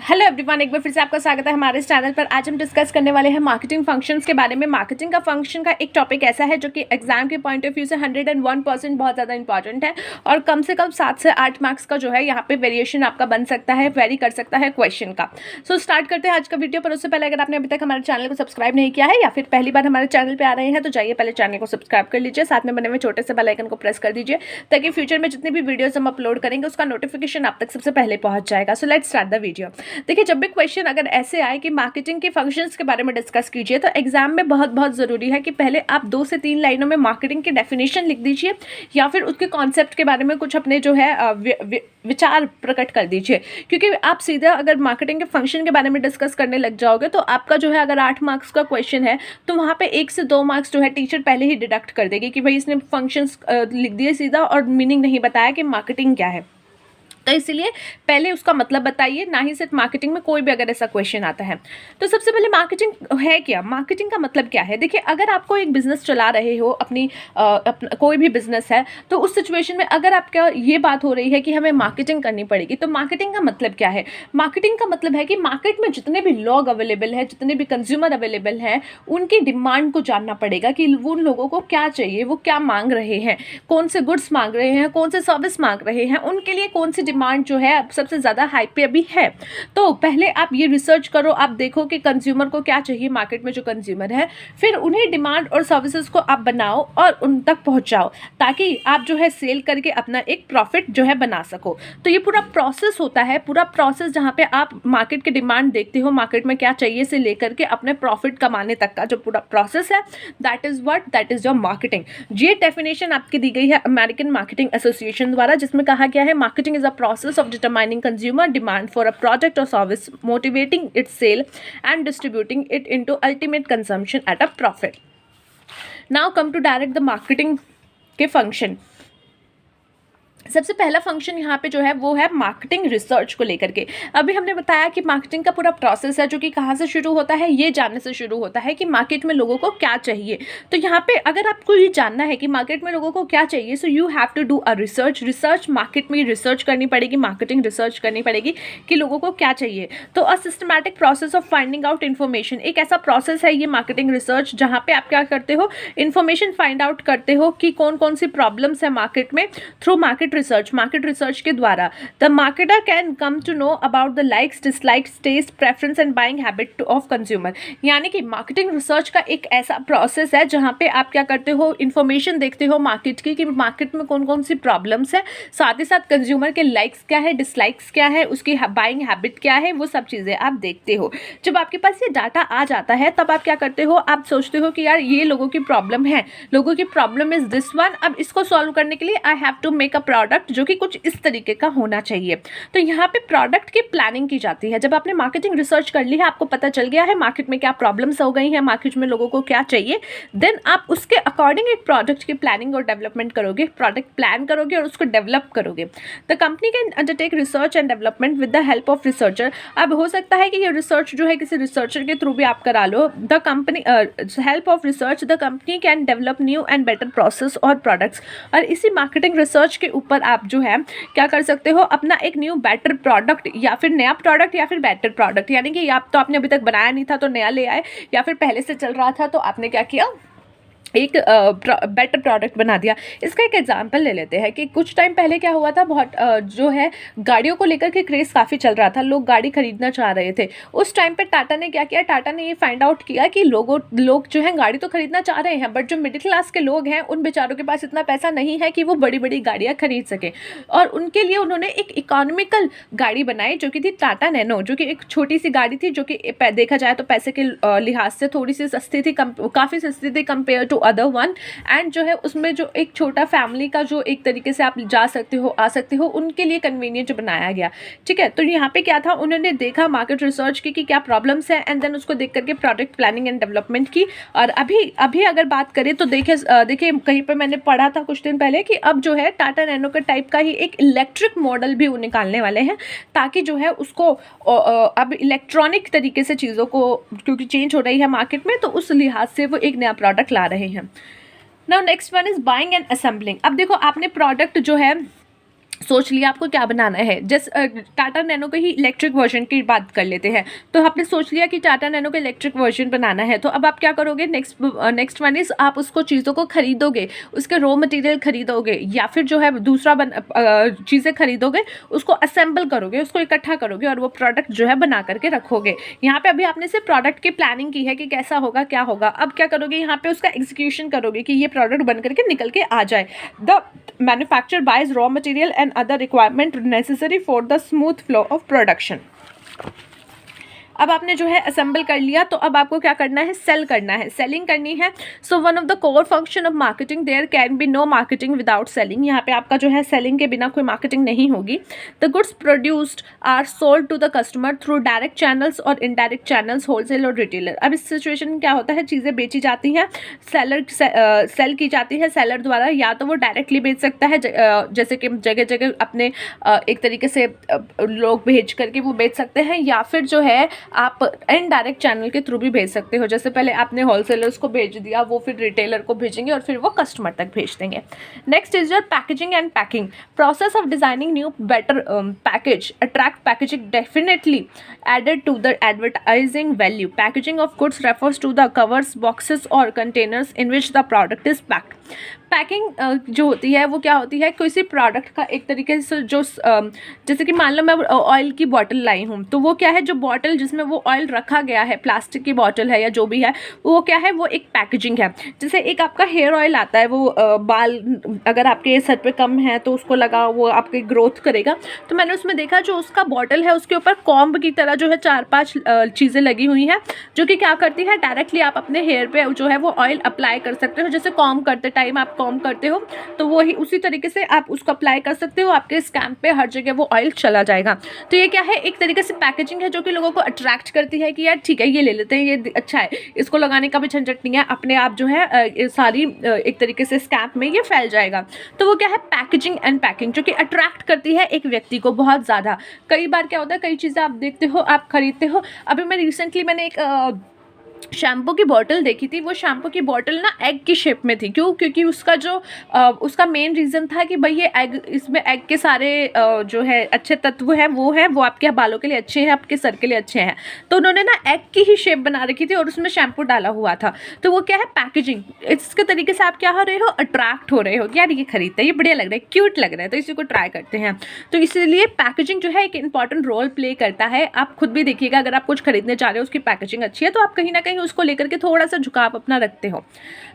Hello everyone, एक बार फिर से आपका स्वागत है हमारे इस चैनल पर। आज हम डिस्कस करने वाले हैं मार्केटिंग फंक्शंस के बारे में। मार्केटिंग का फंक्शन का एक टॉपिक ऐसा है जो कि एग्जाम के पॉइंट ऑफ व्यू से 101% बहुत ज़्यादा इंपॉर्टेंट है और कम से कम 7 से 8 मार्क्स का जो है यहाँ पे वेरिएशन आपका बन सकता है, वेरी कर सकता है क्वेश्चन का। सो स्टार्ट करते हैं आज का वीडियो। पर उससे पहले अगर आपने अभी तक हमारे चैनल को सब्सक्राइब नहीं किया है या फिर पहली बार हमारे चैनल पर आ रहे हैं तो जाइए पहले चैनल को सब्सक्राइब कर लीजिए, साथ में बने हुए छोटे से बेल आइकन को प्रेस कर दीजिए ताकि फ्यूचर में जितनी भी वीडियोज हम अपलोड करेंगे उसका नोटिफिकेशन आप तक सबसे पहले पहुंच जाएगा। So let's start the video. देखिए, जब भी क्वेश्चन अगर ऐसे आए कि मार्केटिंग के फंक्शंस के बारे में डिस्कस कीजिए तो एग्जाम में बहुत बहुत ज़रूरी है कि पहले आप 2 से 3 लाइनों में मार्केटिंग की डेफिनेशन लिख दीजिए या फिर उसके कॉन्सेप्ट के बारे में कुछ अपने जो है विचार प्रकट कर दीजिए। क्योंकि आप सीधा अगर मार्केटिंग के फंक्शन के बारे में डिस्कस करने लग जाओगे तो आपका जो है अगर 8 मार्क्स का क्वेश्चन है तो वहाँ पे 1 से 2 मार्क्स जो है टीचर पहले ही डिडक्ट कर देगी कि भाई इसने फंक्शंस लिख दिए सीधा और मीनिंग नहीं बताया कि मार्केटिंग क्या है। तो इसलिए पहले उसका मतलब बताइए, ना ही सिर्फ मार्केटिंग में कोई भी अगर ऐसा क्वेश्चन आता है। तो सबसे पहले मार्केटिंग है क्या, मार्केटिंग का मतलब क्या है। देखिए, अगर आपको एक बिजनेस चला रहे हो, कोई भी बिजनेस है, तो उस सिचुएशन में अगर आपका ये बात हो रही है कि हमें मार्केटिंग करनी पड़ेगी तो मार्केटिंग का मतलब क्या है। मार्केटिंग का मतलब है कि मार्केट में जितने भी लोग अवेलेबल हैं, जितने भी कंज्यूमर अवेलेबल हैं, उनकी डिमांड को जानना पड़ेगा कि उन लोगों को क्या चाहिए, वो क्या मांग रहे हैं, कौन से गुड्स मांग रहे हैं, कौन से सर्विस मांग रहे हैं, उनके लिए कौन सी डिमांड जो है सबसे ज़्यादा हाइप पे अभी है। तो पहले आप ये रिसर्च करो, आप देखो कि कंज्यूमर को क्या चाहिए, मार्केट में जो कंज्यूमर है, फिर उन्हें डिमांड और सर्विसेज को आप बनाओ और उन तक पहुंचाओ ताकि आप जो है सेल करके अपना एक प्रॉफिट जो है बना सको। तो ये पूरा प्रोसेस होता है, पूरा प्रोसेस जहाँ पे आप मार्केट की डिमांड देखते हो, मार्केट में क्या चाहिए से लेकर के अपने प्रॉफिट कमाने तक का जो पूरा प्रोसेस है, दैट इज योर मार्केटिंग। ये डेफिनेशन आपकी दी गई है अमेरिकन मार्केटिंग एसोसिएशन द्वारा, जिसमें कहा गया है marketing is a process of determining consumer demand for a product or service, motivating its sale and distributing it into ultimate consumption at a profit. Now come to direct the marketing के function. सबसे पहला function यहाँ पे जो है वो है marketing research को लेकर के। अभी हमने बताया कि मार्केटिंग का पूरा प्रोसेस है जो कि कहाँ से शुरू होता है, ये जानने से शुरू होता है कि मार्केट में लोगों को क्या चाहिए। तो यहाँ पे अगर आपको ये जानना है कि मार्केट में लोगों को क्या चाहिए, so you have to do a research market में रिसर्च करनी पड़ेगी, मार्केटिंग रिसर्च करनी पड़ेगी कि लोगों को क्या चाहिए। तो a systematic process of finding out information, एक ऐसा प्रोसेस है ये मार्केटिंग रिसर्च जहाँ पे आप क्या करते हो, इन्फॉर्मेशन फाइंड आउट करते हो कि कौन कौन सी प्रॉब्लम्स है मार्केट में। थ्रू मार्केट रिसर्च के द्वारा the marketer can come to know about the likes, dislikes, taste, preference and buying habit of consumer. यानी कि मार्केटिंग रिसर्च का एक ऐसा प्रोसेस है जहां पे आप क्या करते हो, इन्फॉर्मेशन देखते हो मार्केट की कि मार्केट में कौन कौन सी प्रॉब्लम्स है, साथ ही साथ कंज्यूमर के लाइक्स क्या है, डिसलाइक्स क्या है, उसकी बाइंग हैबिट क्या है, वो सब चीज़ें आप देखते हो। जब आपके पास ये डाटा आ जाता है तब आप क्या करते हो, आप सोचते हो कि यार ये लोगों की प्रॉब्लम है, लोगों की प्रॉब्लम इज दिस वन, अब इसको सॉल्व करने के लिए I have to make a product जो कि कुछ इस तरीके का होना चाहिए। तो यहाँ पे प्रोडक्ट की प्लानिंग की जाती है। जब आपने मार्केटिंग रिसर्च कर ली है, आपको पता चल गया है मार्केट में क्या प्रॉब्लम्स हो गई हैं, मार्केट में लोगों को क्या चाहिए, देन आप उसके अकॉर्डिंग एक प्रोडक्ट की प्लानिंग और डेवलपमेंट करोगे, प्रोडक्ट प्लान करोगे और उसको डेवलप करोगे। The company can undertake research and development with the help of researcher. अब हो सकता है कि ये रिसर्च जो है किसी रिसर्चर के थ्रू भी आप करा लो। The company help of research the company can develop new and better process और प्रोडक्ट्स। और इसी मार्केटिंग रिसर्च के ऊपर आप जो है क्या कर सकते हो, अपना एक न्यू बेटर प्रोडक्ट या फिर नया प्रोडक्ट या फिर बेटर प्रोडक्ट, यानी कि आप तो आपने अभी तक बनाया नहीं था तो नया ले आए, या फिर पहले से चल रहा था तो आपने क्या किया, एक बेटर प्रोडक्ट बना दिया। इसका एक एग्जांपल ले लेते हैं कि कुछ टाइम पहले क्या हुआ था, बहुत जो है गाड़ियों को लेकर के क्रेज़ काफ़ी चल रहा था, लोग गाड़ी खरीदना चाह रहे थे। उस टाइम पे टाटा ने क्या किया, टाटा ने ये फाइंड आउट किया कि लोग जो हैं गाड़ी तो खरीदना चाह रहे हैं, बट जो मिडिल क्लास के लोग हैं उन बेचारों के पास इतना पैसा नहीं है कि वो बड़ी बड़ी गाड़ियाँ खरीद सकें। और उनके लिए उन्होंने एक इकोनॉमिकल गाड़ी बनाई जो कि थी टाटा नैनो, जो कि एक छोटी सी गाड़ी थी जो कि देखा जाए तो पैसे के लिहाज से थोड़ी सी सस्ती थी, काफ़ी सस्ती थी compare to other one. And जो है उसमें जो एक छोटा फैमिली का जो एक तरीके से आप जा सकते हो, आ सकते हो, उनके लिए कन्वीनियंट जो बनाया गया। ठीक है, तो यहाँ पे क्या था, उन्होंने देखा, मार्केट रिसर्च की कि क्या प्रॉब्लम्स हैं, एंड देन उसको देख करके प्रोडक्ट प्लानिंग एंड डेवलपमेंट की। और अभी अगर बात करें तो देखिए कहीं पर मैंने पढ़ा था कुछ दिन पहले कि अब जो है टाटा नैनो के टाइप का ही एक इलेक्ट्रिक मॉडल भी वो निकालने वाले हैं, ताकि जो है उसको अब इलेक्ट्रॉनिक तरीके से चीज़ों को, क्योंकि चेंज हो रही है मार्केट में, तो उस लिहाज से वो एक नया प्रोडक्ट ला रहे हैं। Now next one is buying and assembling. अब देखो, आपने प्रोडक्ट जो है सोच लिया आपको क्या बनाना है। जैसे टाटा नैनो के ही इलेक्ट्रिक वर्जन की बात कर लेते हैं। तो आपने सोच लिया कि टाटा नैनो का इलेक्ट्रिक वर्जन बनाना है, तो अब आप क्या करोगे, नेक्स्ट वन इज़ आप उसको चीज़ों को खरीदोगे, उसके रॉ मटेरियल खरीदोगे, या फिर जो है दूसरा चीज़ें खरीदोगे, उसको असेंबल करोगे, उसको इकट्ठा करोगे और वो प्रोडक्ट जो है बना करके रखोगे। यहाँ पे अभी आपने सिर्फ प्रोडक्ट की प्लानिंग की है कि कैसा होगा क्या होगा। अब क्या करोगे, यहाँ पे उसका एग्जीक्यूशन करोगे कि ये प्रोडक्ट बन करके निकल के आ जाए। The manufacturer buys raw material and other requirement necessary for the smooth flow of production. अब आपने जो है असेंबल कर लिया, तो अब आपको क्या करना है, सेल करना है, सेलिंग करनी है। So one of the core function of marketing, there can be no marketing without selling. यहाँ पे आपका जो है सेलिंग के बिना कोई मार्केटिंग नहीं होगी। The goods produced are sold to the customer through direct channels और इनडायरेक्ट चैनल्स, होलसेल और रिटेलर। अब इस सिचुएशन में क्या होता है, चीज़ें बेची जाती हैं, सेल की जाती है सेलर द्वारा, या तो वो डायरेक्टली बेच सकता है, जैसे कि जगह जगह अपने एक तरीके से लोग भेज करके वो बेच सकते हैं, या फिर जो है आप इनडायरेक्ट चैनल के थ्रू भी भेज सकते हो। जैसे पहले आपने होलसेलर्स को भेज दिया, वो फिर रिटेलर को भेजेंगे और फिर वो कस्टमर तक भेज देंगे। Next is your packaging and packing process of designing new better package attract packaging definitely added to the advertising value. Packaging of goods refers to the covers, boxes or containers in which the product is packed. Packing जो होती है वो क्या होती है, किसी product का एक तरीके से जो जैसे कि मान लो मैं ऑयल की बॉटल लाई हूँ, तो वो क्या है, जो बॉटल जिसमें वो ऑयल रखा गया है, प्लास्टिक की बॉटल है या जो भी है, वो क्या है, वो एक पैकेजिंग है। जैसे एक आपका हेयर ऑयल आता है, वो बाल अगर आपके सर पे कम है तो उसको लगा, वो आपकी ग्रोथ करेगा। तो मैंने उसमें देखा जो उसका बॉटल है उसके ऊपर कॉम्ब की तरह जो है 4-5 चीज़ें लगी हुई हैं, जो कि क्या करती है, डायरेक्टली आप अपने हेयर पे जो है वो ऑयल अप्लाई कर सकते हो। जैसे कॉम्ब करते टाइम आप कॉम्ब करते हो तो वो ही उसी तरीके से आप उसको अप्लाई कर सकते हो, आपके स्कैम्प पे हर जगह वो ऑयल चला जाएगा। तो ये क्या है, एक तरीके से पैकेजिंग है जो कि लोगों को अट्रैक्ट करती है कि यार ठीक है ये ले लेते हैं, ये अच्छा है, इसको लगाने का भी झंझट नहीं है, अपने आप जो है सारी एक तरीके से स्कैम्प में ये फैल जाएगा। तो वो क्या है, पैकेजिंग एंड पैकिंग, जो कि अट्रैक्ट करती है एक व्यक्ति को बहुत ज़्यादा। कई बार क्या होता है, कई चीज़ें आप देखते हो, आप खरीदते हो। अभी मैं रिसेंटली मैंने एक शैम्पू की बॉटल देखी थी। वो शैम्पू की बॉटल ना एग की शेप में थी। क्यों? क्योंकि उसका जो उसका मेन रीज़न था कि भाई ये एग, इसमें एग के सारे जो है अच्छे तत्व है वो आपके बालों के लिए अच्छे हैं, आपके सर के लिए अच्छे हैं। तो उन्होंने ना एग की ही शेप बना रखी थी और उसमें शैम्पू डाला हुआ था। तो वो क्या है, पैकेजिंग। इसके तरीके से आप क्या हो रहे हो, अट्रैक्ट हो रहे हो, यार ये खरीदते हैं, ये बढ़िया लग रहा है, क्यूट लग रहा है, तो इसी को ट्राई करते हैं। तो इसीलिए पैकेजिंग जो है एक इंपॉर्टेंट रोल प्ले करता है। आप खुद भी देखिएगा, अगर आप कुछ खरीदने जा रहे हो, उसकी पैकेजिंग अच्छी है तो आप कहीं ना कहीं उसको लेकर के थोड़ा सा झुकाव अपना रखते हो।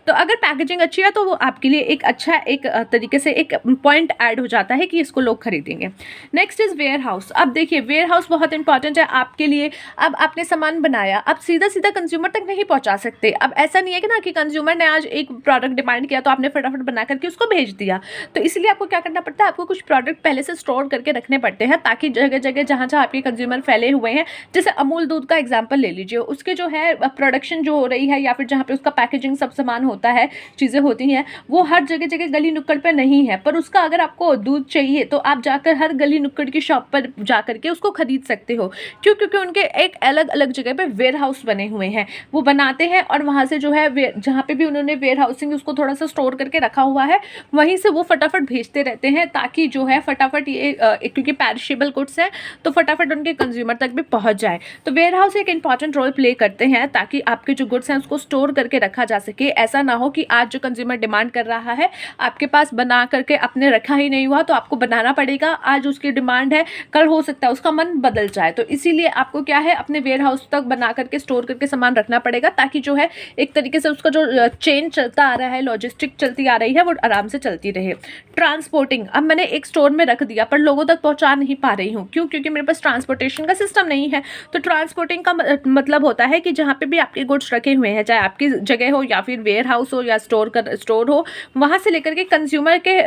तो अगर पैकेजिंग अच्छी है तो वो आपके लिए एक अच्छा एक तरीके से एक पॉइंट ऐड हो जाता है कि इसको लोग खरीदेंगे। Next is warehouse. अब देखिए वेयर हाउस बहुत इंपॉर्टेंट है आपके लिए। अब आपने सामान बनाया, अब सीधा सीधा कंज्यूमर तक नहीं पहुंचा सकते। अब ऐसा नहीं है कि ना कि कंज्यूमर ने आज एक प्रोडक्ट डिमांड किया तो आपने फटाफट बना करके उसको भेज दिया। तो इसलिए आपको क्या करना पड़ता है, आपको कुछ प्रोडक्ट पहले से स्टोर करके रखने पड़ते हैं, ताकि जगह जगह जहाँ जहाँ आपके कंज्यूमर फैले हुए हैं, जैसे अमूल दूध का एग्जाम्पल ले लीजिए, उसके जो है प्रोडक्शन जो हो रही है या फिर जहाँ पे उसका पैकेजिंग सब सामान होता है, चीज़ें होती हैं, वो हर जगह जगह गली नुक्कड़ पे नहीं है। पर उसका अगर आपको दूध चाहिए तो आप जाकर हर गली नुक्कड़ की शॉप पर जाकर के उसको खरीद सकते हो। क्यों? क्योंकि उनके एक अलग अलग जगह पे वेयर हाउस बने हुए हैं, वो बनाते हैं और वहाँ से जो है जहाँ पे भी उन्होंने वेयर हाउसिंग उसको थोड़ा सा स्टोर करके रखा हुआ है, वहीं से वो फटाफट भेजते रहते हैं, ताकि जो है फटाफट ये क्योंकि पैरिशेबल गुड्स हैं तो फटाफट उनके कंज्यूमर तक भी पहुँच जाए। तो वेयर हाउस एक इंपॉर्टेंट रोल प्ले करते हैं, ताकि आपके जो गुड्स हैं उसको स्टोर करके रखा जा सके। ऐसा ना हो कि आज जो कंज्यूमर डिमांड कर रहा है आपके पास बना करके अपने रखा ही नहीं हुआ, तो आपको बनाना पड़ेगा। आज उसकी डिमांड है, कल हो सकता है उसका मन बदल जाए। तो इसीलिए आपको क्या है, अपने वेयर हाउस तक बना करके स्टोर करके सामान रखना पड़ेगा, ताकि जो है एक तरीके से उसका जो चेन चलता आ रहा है, लॉजिस्टिक चलती आ रही है, वो आराम से चलती रहे। ट्रांसपोर्टिंग, अब मैंने एक स्टोर में रख दिया पर लोगों तक पहुंचा नहीं पा रही हूँ। क्यों? क्योंकि मेरे पास ट्रांसपोर्टेशन का सिस्टम नहीं है। तो ट्रांसपोर्टिंग का मतलब होता है कि जहाँ पे भी आपके गुड्स रखे हुए हैं, चाहे आपकी जगह हो या फिर वेयर हाउस हो या स्टोर हो, वहाँ से लेकर के कंज्यूमर के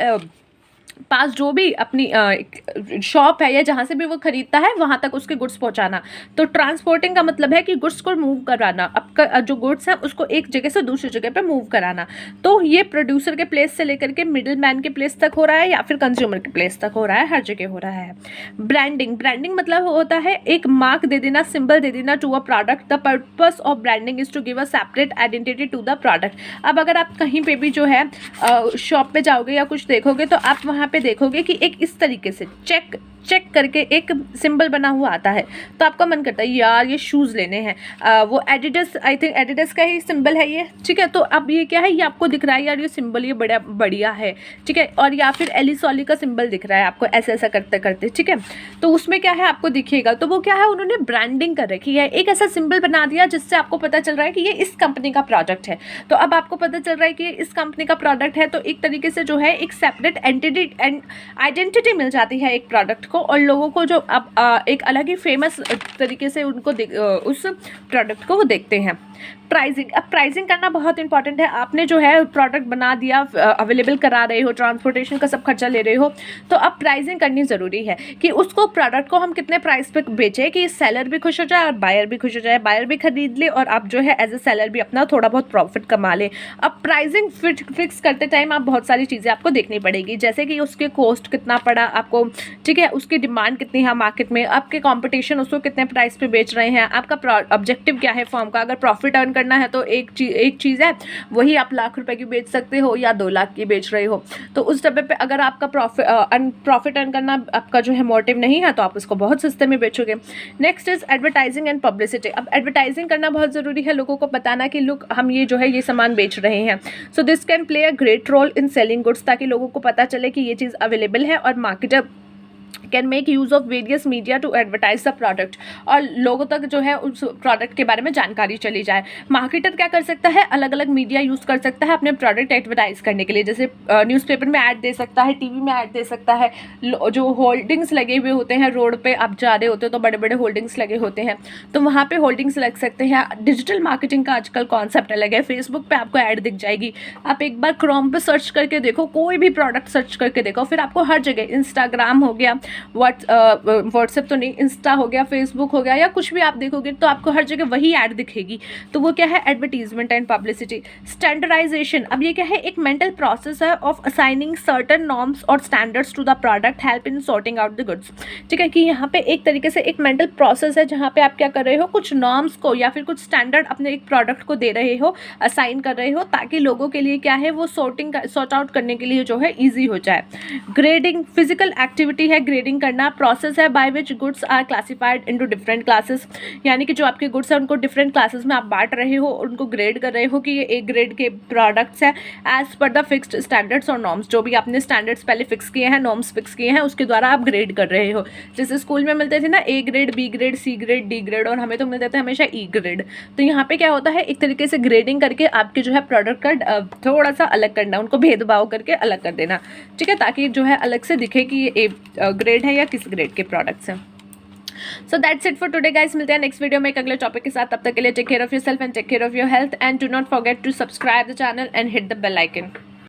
पास जो भी अपनी शॉप है या जहाँ से भी वो खरीदता है वहाँ तक उसके गुड्स पहुँचाना। तो ट्रांसपोर्टिंग का मतलब है कि गुड्स को मूव कराना, आपका जो गुड्स हैं उसको एक जगह से दूसरी जगह पे मूव कराना। तो ये प्रोड्यूसर के प्लेस से लेकर के मिडिल मैन के प्लेस तक हो रहा है या फिर कंज्यूमर के प्लेस तक हो रहा है, हर जगह हो रहा है। ब्रांडिंग मतलब होता है एक मार्क दे देना, सिंबल दे देना to a product. The purpose of branding is to give a separate identity to the product. अब अगर आप कहीं पे भी जो है शॉप पे जाओगे या कुछ देखोगे तो आप वहाँ वहाँ पे देखोगे कि एक इस तरीके से चेक करके एक सिंबल बना हुआ आता है, तो आपका मन करता है यार ये शूज़ लेने हैं। वो एडिडास, आई थिंक एडिडास का ही सिंबल है ये, ठीक है। तो अब ये क्या है, ये आपको दिख रहा है यार ये सिंबल ये बड़ा बढ़िया है, ठीक है। और या फिर एलिसॉली का सिंबल दिख रहा है आपको ऐसा ऐसा करते करते, ठीक है। तो उसमें क्या है आपको दिखेगा, तो वो क्या है, उन्होंने ब्रांडिंग कर रखी है, एक ऐसा सिंबल बना दिया जिससे आपको पता चल रहा है कि ये इस कंपनी का प्रोडक्ट है। तो अब आपको पता चल रहा है कि ये इस कंपनी का प्रोडक्ट है, तो एक तरीके से जो है एक सेपरेट एंटिटी एंड आइडेंटिटी मिल जाती है एक प्रोडक्ट को, और लोगों को जो अब एक अलग ही फेमस तरीके से उनको उस प्रोडक्ट को वो देखते हैं। प्राइसिंग, अब प्राइसिंग करना बहुत इंपॉर्टेंट है। आपने जो है प्रोडक्ट बना दिया, अवेलेबल करा रहे हो, ट्रांसपोर्टेशन का सब खर्चा ले रहे हो, तो अब प्राइसिंग करनी ज़रूरी है कि उसको प्रोडक्ट को हम कितने प्राइस पे बेचें कि सेलर भी खुश हो जाए और बायर भी खुश हो जाए, बायर भी खरीद ले और आप जो है एज ए सेलर भी अपना थोड़ा बहुत प्रॉफिट कमा ले। अब प्राइसिंग फिक्स करते टाइम आप बहुत सारी चीज़ें आपको देखनी पड़ेगी, जैसे कि उसके कॉस्ट कितना पड़ा आपको, ठीक है, उसकी डिमांड कितनी है मार्केट में, आपके कॉम्पिटिशन उसको कितने प्राइस पे बेच रहे हैं, आपका ऑब्जेक्टिव क्या है फॉर्म का। अगर प्रॉफिट अर्न करना है तो एक चीज़ है, वही आप लाख रुपए की बेच सकते हो या 2 लाख की बेच रहे हो। तो उस डब्बे पे अगर आपका प्रॉफिट अर्न करना आपका जो है मोटिव नहीं है, तो आप उसको बहुत सस्ते में बेचोगे। Next is advertising and publicity. अब एडवर्टाइजिंग करना बहुत ज़रूरी है, लोगों को बताना कि लुक हम ये जो है ये सामान बेच रहे हैं। So this can play a great role in selling goods, ताकि लोगों को पता चले कि ये चीज़ अवेलेबल है, और marketer can make use of various media to advertise the product, और लोगों तक जो है उस प्रोडक्ट के बारे में जानकारी चली जाए। मार्केटर क्या कर सकता है, अलग अलग मीडिया यूज़ कर सकता है अपने प्रोडक्ट एडवर्टाइज करने के लिए, जैसे न्यूज़पेपर में ऐड दे सकता है, टीवी में ऐड दे सकता है, जो होल्डिंग्स लगे हुए होते हैं रोड पे आप जा रहे होते हो तो बड़े बड़े होल्डिंग्स लगे होते हैं, तो वहाँ पे होल्डिंग्स लग सकते हैं। डिजिटल मार्केटिंग का आजकल कॉन्सेप्ट अलग है, फेसबुक पे आपको ऐड दिख जाएगी, आप एक बार क्रोम पे सर्च करके देखो, कोई भी प्रोडक्ट सर्च करके देखो, फिर आपको हर जगह इंस्टाग्राम हो गया, व्हाट्सएप तो नहीं, इंस्टा हो गया, फेसबुक हो गया, या कुछ भी आप देखोगे तो आपको हर जगह वही ऐड दिखेगी। तो वो क्या है, एडवर्टीजमेंट एंड पब्लिसिटी। स्टैंडर्डाइजेशन, अब ये क्या है, एक मेंटल प्रोसेस है ऑफ असाइनिंग सर्टन नॉर्म्स और standards to the product, help in sorting out the goods, ठीक है। कि यहाँ पे एक तरीके से एक मेंटल प्रोसेस है जहाँ पे आप क्या कर रहे हो, कुछ नॉर्म्स को या फिर कुछ स्टैंडर्ड अपने एक प्रोडक्ट को दे रहे हो, असाइन कर रहे हो, ताकि लोगों के लिए क्या है वो सॉर्ट आउट करने के लिए जो है ईजी हो जाए। ग्रेडिंग, फिजिकल एक्टिविटी है ग्रेडिंग करना, प्रोसेस है by which goods are classified into different classes, यानी कि जो आपके गुड्स हैं उनको डिफरेंट क्लासेस में आप बांट रहे हो, उनको ग्रेड कर रहे हो कि ये एक ग्रेड के प्रोडक्ट्स हैं as per the fixed standards और नॉर्म्स, जो भी आपने स्टैंडर्ड्स पहले फिक्स किए हैं, नॉर्म्स फिक्स किए हैं, उसके द्वारा आप ग्रेड कर रहे हो। जैसे स्कूल में मिलते थे ना A grade, B grade, C grade, D grade, और हमें तो मिलते थे हमेशा ई ग्रेड। तो यहाँ पे क्या होता है, एक तरीके से ग्रेडिंग करके आपके जो है प्रोडक्ट का थोड़ा सा अलग करना, उनको भेदभाव करके अलग कर देना, ठीक है, ताकि जो है अलग से दिखे कि ये ए ग्रेड है या किस ग्रेड के प्रोडक्ट्स हैं। So that's it for today guys, मिलते हैं नेक्स्ट वीडियो में एक अगले टॉपिक के साथ। तब तक के लिए take care of yourself and take care of your health, and do not forget to subscribe the channel and hit the bell icon.